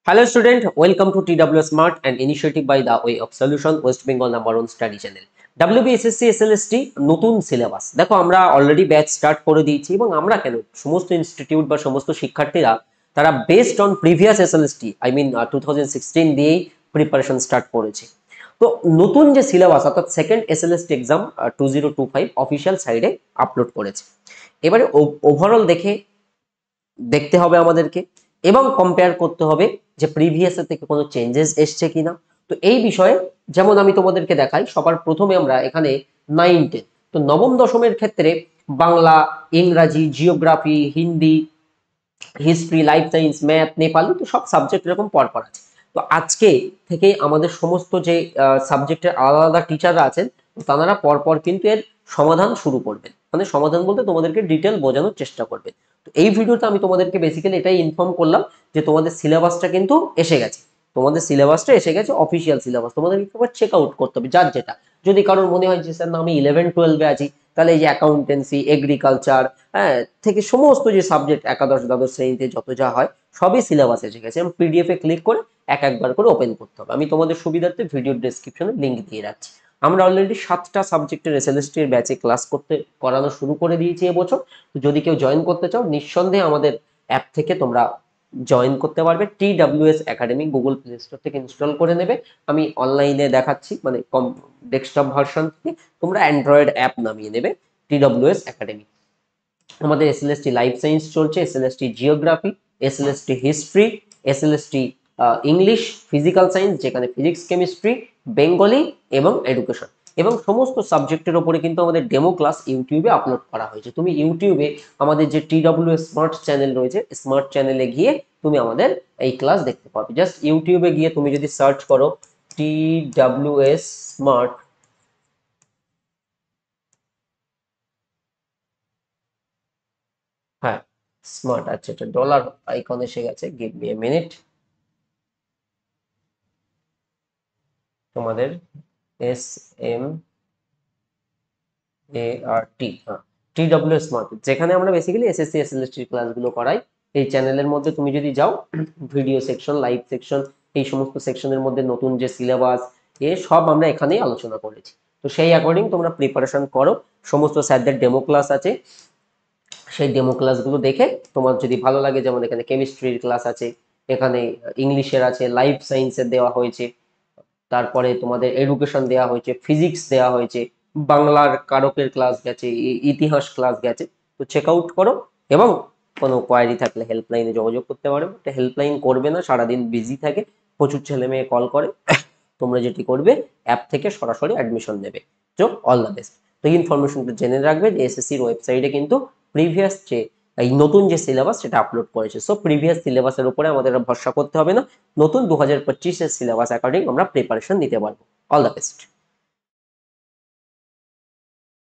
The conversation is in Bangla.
Hello student, welcome to TW Smart, an initiative by the Way of Solution, West Bengal #1 study channel. WBSSC SLST নতুন সিলেবাস দেখো আমরা অলরেডি ব্যাচ স্টার্ট করে দিয়েছি এবং আমরা কেন সমস্ত ইনস্টিটিউট বা সমস্ত শিক্ষার্থীরা তারা based on previous SLST I mean 2016 দিয়েই প্রিপারেশন স্টার্ট করেছে। তো নতুন যে সিলেবাস অর্থাৎ সেকেন্ড SLST এক্সাম 2025 অফিসিয়াল সাইডে আপলোড করেছে। এবারে ওভারঅল দেখতে হবে আমাদেরকে এবং কম্পেয়ার করতে হবে যে প্রিভিয়াস এর থেকে কোনো চেঞ্জেস এসছে কিনা। তো এই বিষয়ে যেমন আমি তোমাদেরকে দেখাই, সবার প্রথমে আমরা এখানে 9-10 তো নবম দশমের ক্ষেত্রে বাংলা, ইংরাজি, geography, Hindi, history, life science, math, Nepali, তো সব সাবজেক্ট এরকম পরপর আছে। তো আজকে থেকে আমাদের সমস্ত যে সাবজেক্টের আলাদা আলাদা টিচাররা আছেন তারা পরপর কিন্তু এর সমাধান শুরু করবেন, মানে সমাধান বলতে তোমাদেরকে ডিটেল বোঝানোর চেষ্টা করবেন। তো এই ভিডিওতে আমি তোমাদেরকে বেসিক্যালি এটাই ইনফর্ম করলাম যে তোমাদের সিলেবাসটা কিন্তু এসে গেছে, অফিসিয়াল সিলেবাস তোমাদেরকে একবার চেক আউট করতে হবে যার যেটা। যদি কারোর মনে হয় যে স্যার না আমি 11-12 আছি, তাহলে এই যে অ্যাকাউন্টেন্সি, এগ্রিকালচার, হ্যাঁ থেকে সমস্ত যে সাবজেক্ট একাদশ দ্বাদশ শ্রেণীতে যত যা হয় সবই সিলেবাস এসে গেছে। এবং পিডিএফ এ ক্লিক করে একবার করে ওপেন করতে হবে। আমি তোমাদের সুবিধার্থে ভিডিও ডেসক্রিপশনে লিঙ্ক দিয়ে রাখছি। আমরা অলরেডি 7টা সাবজেক্টের SLST এর ব্যাচে ক্লাস করানো শুরু করে দিয়েছি এবছর। তো যদি কেউ জয়েন করতে চাও নিঃসন্দেহে আমাদের অ্যাপ থেকে তোমরা জয়েন করতে পারবে। TWS academy Google play store থেকে ইনস্টল করে নেবে। আমি অনলাইনে দেখাচ্ছি, মানে ডেস্কটপ ভার্সন থেকে তোমরা অ্যান্ড্রয়েড অ্যাপ নামিয়ে নেবে TWS একাডেমি। আমাদের SLST লাইফ সায়েন্স চলছে, SLST geography, SLST history, SLST English, physical science যেখানে ফিজিক্স, কেমিস্ট্রি, বেঙ্গলি এবং এডুকেশন, এবং সমস্ত সাবজেক্টের ওপরে কিন্তু আমাদের ডেমো ক্লাস ইউটিউবে আপলোড করা হয়েছে। তুমি ইউটিউবে আমাদের যে TWS স্মার্ট চ্যানেল রয়েছে, স্মার্ট চ্যানেলে গিয়ে তুমি আমাদের এই ক্লাস দেখতে পাবে। জাস্ট ইউটিউবে গিয়ে তুমি যদি সার্চ করো TWS স্মার্ট, হ্যাঁ স্মার্ট, আচ্ছা এটা ডলার আইকন এসে গেছে, গিভ মি এ মিনিট। তোমাদের SMART, হ্যাঁ TW স্মার্ট, যেখানে আমরা বেসিক্যালি SSC SLST ক্লাসগুলো করাই। এই চ্যানেলের মধ্যে তুমি যদি যাও, ভিডিও সেকশন, লাইভ সেকশন, এই সমস্ত সেকশনের মধ্যে নতুন যে সিলেবাস সব আমরা এখানেই আলোচনা করেছি। তো সেই অ্যাকর্ডিং তোমরা প্রিপারেশন করো। সমস্ত স্যারদের ডেমো ক্লাস আছে, সেই ডেমো ক্লাসগুলো দেখে তোমার যদি ভালো লাগে, যেমন এখানে কেমিস্ট্রির ক্লাস আছে, এখানে ইংলিশের আছে, লাইফ সায়েন্সের দেওয়া হয়েছে, তারপরে তোমাদের এডুকেশন দেওয়া হয়েছে, ফিজিক্স দেওয়া হয়েছে, বাংলার কারকের ক্লাস গেছে, ইতিহাস ক্লাস গেছে। তো চেক আউট করো এবং কোনো কোয়ারি থাকলে হেল্পলাইনে যোগাযোগ করতে পারো। হেল্পলাইন করবে না, সারাদিন বিজি থাকে, প্রচুর ছেলে মেয়ে কল করে। তোমরা যেটি করবে অ্যাপ থেকে সরাসরি অ্যাডমিশন নেবে। তো অল দ্য বেস্ট। তো ইনফরমেশনটা জেনে রাখবে যে এসএসসির ওয়েবসাইটে কিন্তু প্রিভিয়াস যে এই নতুন যে সিলেবাস সেটা আপলোড করেছে। সো প্রিভিয়াস সিলেবাসের উপরে আমাদের ভরসা করতে হবে না, নতুন 2025-এর সিলেবাস অ্যাকর্ডিং আমরা প্রিপারেশন নিতে পারবো। All the best.